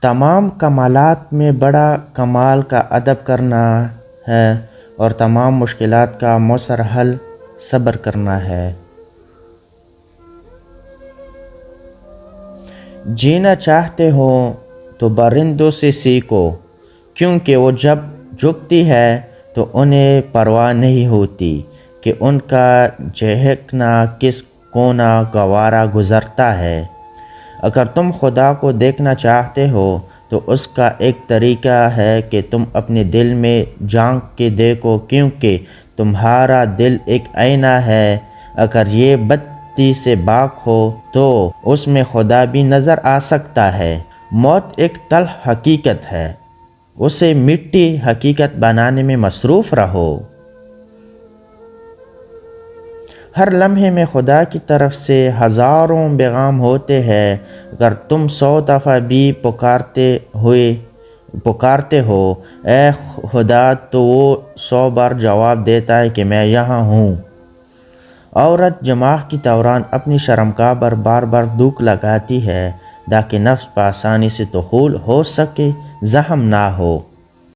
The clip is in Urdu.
تمام کمالات میں بڑا کمال کا ادب کرنا ہے اور تمام مشکلات کا مؤثر حل صبر کرنا ہے۔ جینا چاہتے ہو تو پرندوں سے سیکھو، کیونکہ وہ جب جھکتی ہے تو انہیں پرواہ نہیں ہوتی کہ ان کا چہکنا کس کونا گوارا گزرتا ہے۔ اگر تم خدا کو دیکھنا چاہتے ہو تو اس کا ایک طریقہ ہے کہ تم اپنے دل میں جھانک کے دیکھو، کیونکہ تمہارا دل ایک آئینہ ہے۔ اگر یہ بتی سے پاک ہو تو اس میں خدا بھی نظر آ سکتا ہے۔ موت ایک تلخ حقیقت ہے، اسے میٹھی حقیقت بنانے میں مصروف رہو۔ ہر لمحے میں خدا کی طرف سے ہزاروں پیغام ہوتے ہیں۔ اگر تم 100 دفعہ بھی پکارتے ہو اے خدا تو وہ 100 بار جواب دیتا ہے کہ میں یہاں ہوں۔ عورت جماع کے دوران اپنی شرمگاہ پر بار بار دھوک لگاتی ہے تاکہ نفس بآسانی سے دخول ہو سکے، زخم نہ ہو۔